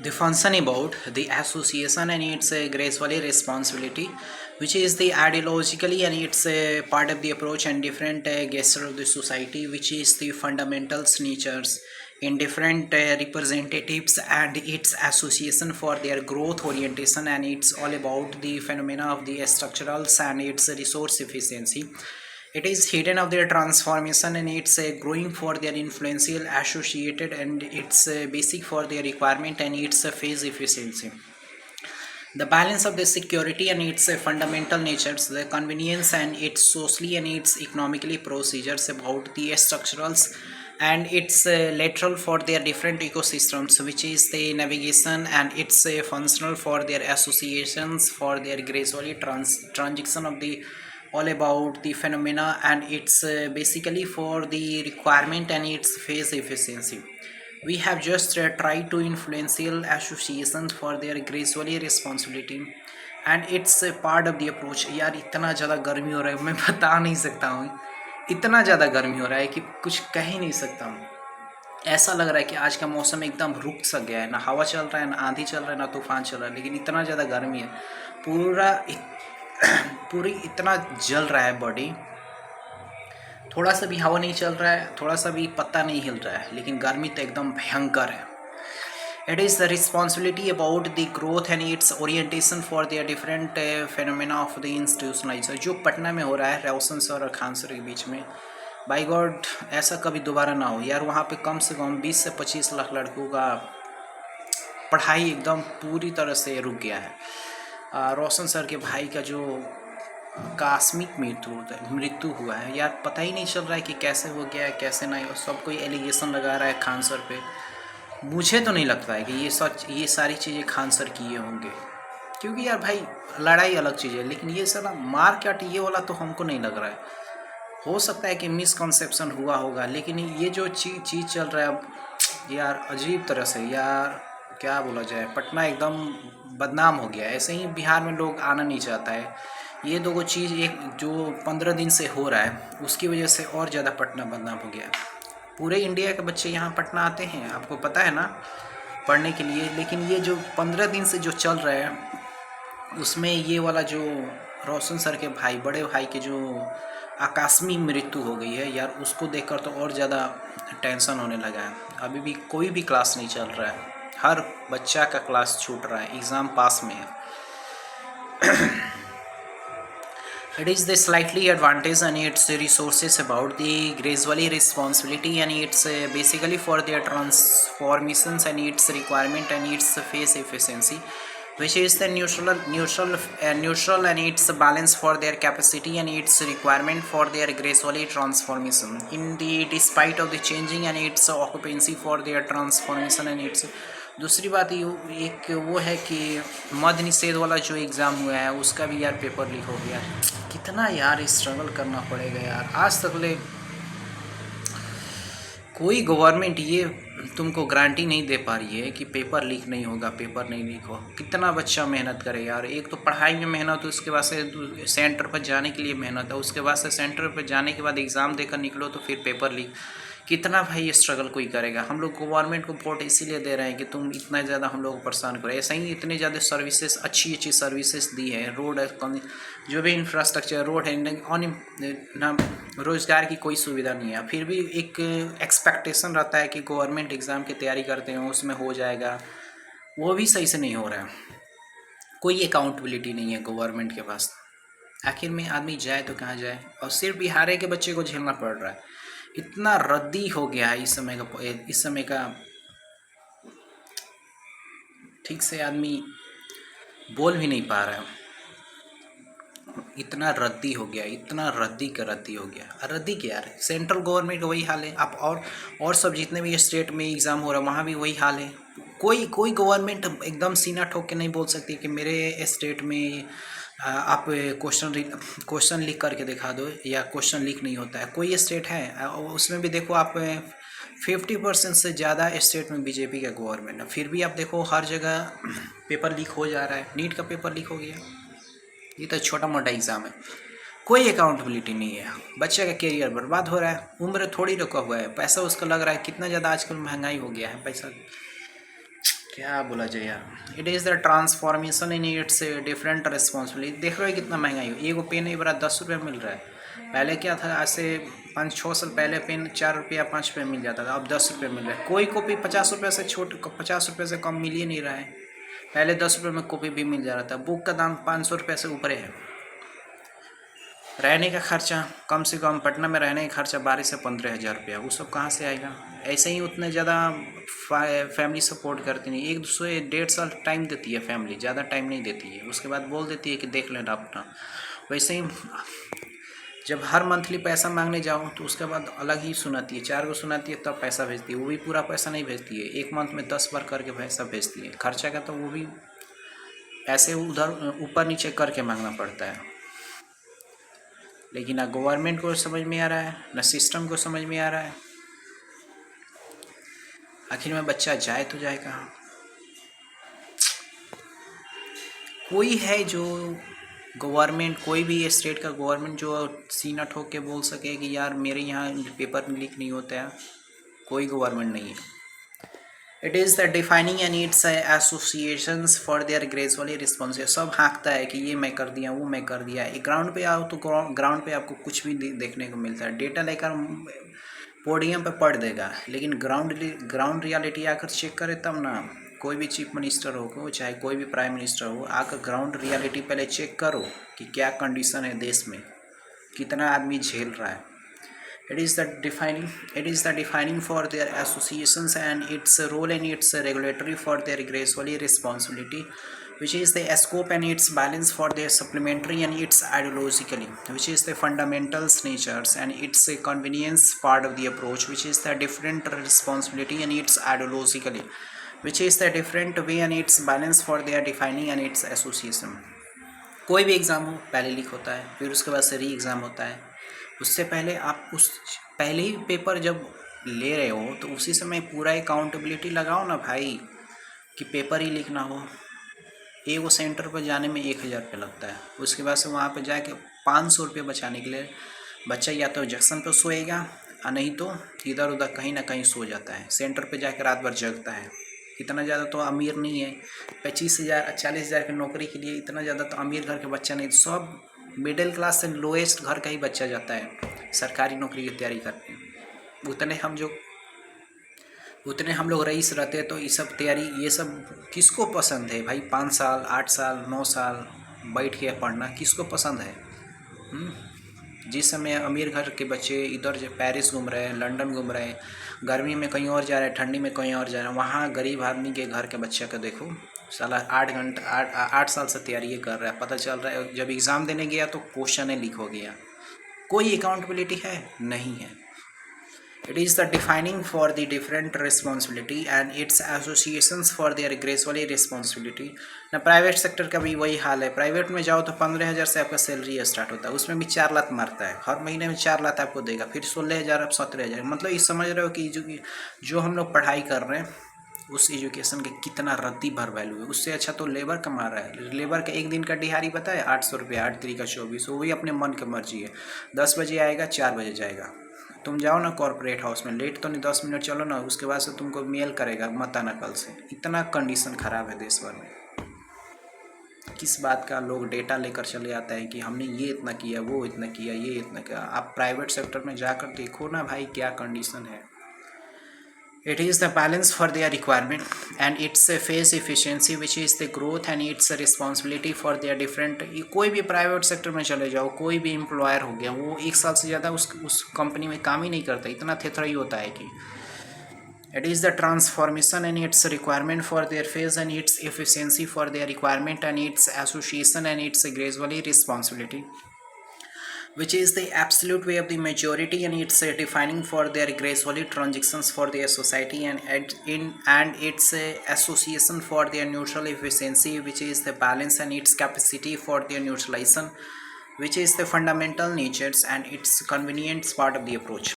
The function about the association and its gracefully responsibility, which is the ideologically and its part of the approach and different gesture of the society, which is the fundamentals natures in different representatives and its association for their growth orientation, and it's all about the phenomena of the structurals and its resource efficiency. It is hidden of their transformation, and it's growing for their influential associated, and it's basic for their requirement and its phase efficiency. The balance of the security and its fundamental natures, the convenience and its socially and its economically procedures about the structurals, and it's lateral for their different ecosystems, which is the navigation, and it's functional for their associations for their gradually transition of the all about the phenomena, and it's basically for the requirement and its phase efficiency. We have just tried to influential associations for their gradually responsibility, and it's a part of the approach. यार इतना ज़्यादा गर्मी हो रहा है, मैं बता नहीं सकता हूँ, इतना ज़्यादा गर्मी हो रहा है कि कुछ कह ही नहीं सकता हूँ। ऐसा लग रहा है कि आज का मौसम एकदम रुक सा गया है, ना हवा चल रहा है, ना आंधी चल रहा है, ना तूफान चल रहा है, लेकिन इतना ज़्यादा गर्मी है, पूरा पूरी इतना जल रहा है बॉडी। थोड़ा सा भी हवा नहीं चल रहा है, थोड़ा सा भी पत्ता नहीं हिल रहा है, लेकिन गर्मी तो एकदम भयंकर है। It is the responsibility about the growth and its orientation for the different phenomena of the institutionalization, जो पटना में हो रहा है रोशन सर और खान सर के बीच में। बाई गॉड ऐसा कभी दोबारा ना हो यार। वहाँ पे कम से कम 20 से 25 लाख लड़कों का पढ़ाई एकदम पूरी तरह से रुक गया है। रोशन सर के भाई का जो आकस्मिक मृत्यु हुआ है यार, पता ही नहीं चल रहा है कि कैसे हो गया है, कैसे नहीं। सब कोई एलिगेशन लगा रहा है खान सर पे। मुझे तो नहीं लगता है कि ये सारी चीज़ें खान सर किए होंगे, क्योंकि यार भाई लड़ाई अलग चीज़ है, लेकिन ये सारा मार काट ये वाला तो हमको नहीं लग रहा है। हो सकता है कि मिसकंसेप्शन हुआ होगा, लेकिन ये जो चीज़ चल रहा है अब यार अजीब तरह से, यार क्या बोला जाए, पटना एकदम बदनाम हो गया है। ऐसे ही बिहार में लोग आना नहीं चाहता है। ये दो चीज़ एक जो 15 दिन से हो रहा है उसकी वजह से और ज़्यादा पटना बदनाम हो गया है। पूरे इंडिया के बच्चे यहाँ पटना आते हैं, आपको पता है ना, पढ़ने के लिए, लेकिन ये जो 15 दिन से जो चल रहा है उसमें ये वाला जो रोशन सर के भाई, बड़े भाई के जो आकस्मिक मृत्यु हो गई है यार, उसको देखकर तो और ज़्यादा टेंशन होने लगा है। अभी भी कोई भी क्लास नहीं चल रहा है, हर बच्चा का क्लास छूट रहा है, एग्ज़ाम पास में है। It is the slightly advantage and its resources about the gradually responsibility, and it's basically for their transformations and its requirement and its phase efficiency, which is the neutral and its balance for their capacity and its requirement for their gradually transformation in the despite of the changing and its occupancy for their transformation and its। दूसरी बात ये एक वो है कि मद्य निषेध वाला जो एग्ज़ाम हुआ है उसका भी यार पेपर लीक हो गया। कितना यार स्ट्रगल करना पड़ेगा यार। आज तक ले कोई गवर्नमेंट ये तुमको गारंटी नहीं दे पा रही है कि पेपर लीक नहीं होगा, पेपर नहीं लीक हो। कितना बच्चा मेहनत करे यार, एक तो पढ़ाई में मेहनत, उसके बाद से सेंटर पर जाने के लिए मेहनत है, उसके बाद से सेंटर पर जाने के बाद एग्ज़ाम देकर निकलो तो फिर पेपर लीक। कितना भाई ये स्ट्रगल कोई करेगा। हम लोग गवर्नमेंट को वोट इसीलिए दे रहे हैं कि तुम इतना ज़्यादा हम लोग को परेशान करो। ऐसा ही इतने ज़्यादा सर्विसेज अच्छी सर्विसेज दी है, रोड जो भी इंफ्रास्ट्रक्चर, रोड है ना, रोज़गार की कोई सुविधा नहीं है। फिर भी एक एक्सपेक्टेशन रहता है कि गवर्नमेंट एग्ज़ाम की तैयारी करते हैं उसमें हो जाएगा, वो भी सही से नहीं हो रहा है। कोई अकाउंटेबिलिटी नहीं है गवर्नमेंट के पास। आखिर में आदमी जाए तो कहाँ जाए, और सिर्फ बिहार के बच्चे को झेलना पड़ रहा है। इतना रद्दी हो गया है इस समय का ठीक से आदमी बोल भी नहीं पा रहा है। इतना रद्दी हो गया, इतना रद्दी हो गया। रद्दी क्या है, सेंट्रल गवर्नमेंट का वही हाल है। आप और सब जितने भी स्टेट में एग्ज़ाम हो रहा है वहाँ भी वही हाल है। कोई गवर्नमेंट एकदम सीना ठोक के नहीं बोल सकती कि मेरे स्टेट में आप क्वेश्चन लिख करके दिखा दो या क्वेश्चन लीक नहीं होता है। कोई स्टेट है उसमें भी देखो आप 50% से ज़्यादा स्टेट में बीजेपी का गवर्नमेंट है, फिर भी आप देखो हर जगह पेपर लीक हो जा रहा है। नीट का पेपर लीक हो गया, ये तो छोटा मोटा एग्ज़ाम है। कोई अकाउंटेबिलिटी नहीं है, बच्चे का करियर बर्बाद हो रहा है। उम्र थोड़ी रुका हुआ है, पैसा उसका लग रहा है। कितना ज़्यादा आजकल महंगाई हो गया है, पैसा क्या बोला जाए यार, it is the transformation in its different responsibility. देख रहे हो कितना महंगाई हो, एगो पेन ही बड़ा 10 रुपये मिल रहा है। पहले क्या था, आज से 5-6 साल पहले पेन 4 रुपया 5 रुपये मिल जाता था, अब 10 रुपये मिल रहा है। कोई कॉपी 50 रुपये से 50 रुपये से कम मिल ही नहीं रहा है। पहले 10 रुपये में कॉपी भी मिल जा रहा था। बुक का दाम 500 रुपये से ऊपर है। रहने का खर्चा कम से कम पटना में रहने का खर्चा 12 से 15 हज़ार रुपया, वो सब कहाँ से आएगा। ऐसे ही उतने ज़्यादा फैमिली सपोर्ट करती नहीं, 1-1.5 साल टाइम देती है फैमिली, ज़्यादा टाइम नहीं देती है। उसके बाद बोल देती है कि देख लेना अपना। वैसे ही जब हर मंथली पैसा मांगने जाओ तो उसके बाद अलग ही सुनाती है, 4 को सुनाती है तब पैसा भेजती है। वो भी पूरा पैसा नहीं भेजती है, एक मंथ में 10 बार करके पैसा भेजती है। खर्चा का तो वो भी ऐसे उधर ऊपर नीचे करके मांगना पड़ता है। लेकिन ना गवर्नमेंट को समझ में आ रहा है, ना सिस्टम को समझ में आ रहा है। आखिर में बच्चा जाए तो जाए कहाँ। कोई है जो गवर्नमेंट, कोई भी स्टेट का गवर्नमेंट जो सीना ठोक के बोल सके कि यार मेरे यहाँ पेपर लीक नहीं होता है? कोई गवर्नमेंट नहीं है। It is the defining and it's associations for their gradually responsive. सब हाँकता है कि ये मैं कर दिया, वो मैं कर दिया। एक ग्राउंड पे आओ तो ग्राउंड पे आपको कुछ भी देखने को मिलता है। डेटा लेकर पोडियम पे पढ़ देगा, लेकिन ग्राउंड रियलिटी आकर चेक करे तब ना। कोई भी चीफ मिनिस्टर हो, चाहे कोई भी प्राइम मिनिस्टर हो, आकर ग्राउंड रियलिटी पहले चेक करो कि क्या कंडीशन है देश में, कितना आदमी झेल रहा है। It is the defining for their associations and its role and its regulatory for their gracefully responsibility, which is the scope and its balance for their supplementary and its ideologically, which is the fundamentals natures and its convenience part of the approach, which is the different responsibility and its ideologically, which is the different way and its balance for their defining and its association। कोई भी exam हो पहले leak होता है, फिर उसके बाद से री एग्ज़ाम होता है। उससे पहले आप उस पहले ही पेपर जब ले रहे हो तो उसी समय पूरा अकाउंटेबिलिटी लगाओ ना भाई, कि पेपर ही लीक ना हो। वो सेंटर पर जाने में 1,000 रुपये लगता है, उसके बाद से वहाँ पर जाके 500 रुपये बचाने के लिए बच्चा या तो जंक्शन पर सोएगा और नहीं तो इधर उधर कहीं ना कहीं सो जाता है। सेंटर पर जाकर रात भर जगता है। इतना ज़्यादा तो अमीर नहीं है, 25,000 40,000 की नौकरी के लिए इतना ज़्यादा तो अमीर घर के बच्चा नहीं, सब मिडिल क्लास से लोएस्ट घर का ही बच्चा जाता है सरकारी नौकरी की तैयारी करते हैं। उतने हम लोग रईस रहते हैं तो ये सब तैयारी, ये सब किसको पसंद है भाई? 5 साल 8 साल 9 साल बैठ के पढ़ना किसको पसंद है? जिस समय अमीर घर के बच्चे इधर पेरिस घूम रहे हैं, लंदन घूम रहे हैं, गर्मी में कहीं और जा रहे हैं, ठंडी में कहीं और जा रहे हैं, वहाँ गरीब आदमी के घर के बच्चे का देखो साला 8 साल से तैयारी कर रहा है। पता चल रहा है जब एग्ज़ाम देने गया तो क्वेश्चन लीक हो गया। कोई अकाउंटेबिलिटी है? नहीं है। It is the defining for the different responsibility and its associations for their gracefully responsibility। ना प्राइवेट सेक्टर का भी वही हाल है। प्राइवेट में जाओ तो 15,000 से आपका सैलरी स्टार्ट होता है, उसमें भी 4 लाख मारता है, हर महीने में 4 लाख आपको देगा, फिर 16,000 अब 17,000। मतलब ये समझ रहे हो कि जो हम लोग पढ़ाई कर रहे हैं उस एजुकेशन के कितना रद्दी भर वैल्यू है। उससे अच्छा तो लेबर कमा रहा है। लेबर का एक दिन का दिहाड़ी पता है 800 रुपया, 8 3 का 24। वो भी अपने मन की मर्जी है, 10 बजे आएगा 4 बजे जाएगा। तुम जाओ ना कॉर्पोरेट हाउस में, लेट तो नहीं 10 मिनट चलो ना, उसके बाद से तुमको मेल करेगा मत आना कल से। इतना कंडीशन ख़राब है देश भर में। किस बात का लोग डेटा लेकर चले आता है कि हमने ये इतना किया, वो इतना किया, ये इतना किया। आप प्राइवेट सेक्टर में जाकर देखो ना भाई क्या कंडीशन है। It is the balance for their requirement and its face efficiency which is the growth and its responsibility for their different। कोई भी प्राइवेट सेक्टर में चले जाओ, कोई भी एम्प्लॉयर हो गया, वो 1 साल से ज़्यादा उस कंपनी में काम ही नहीं करता। इतना थेथरा ही होता है कि it is the transformation and its requirement for their face and its efficiency for their requirement and its association and its gradually responsibility, which is the absolute way of the majority and it's defining for their gracefully transactions for their society and its association for their neutral efficiency, which is the balance and its capacity for their neutralization, which is the fundamental natures and its convenience part of the approach।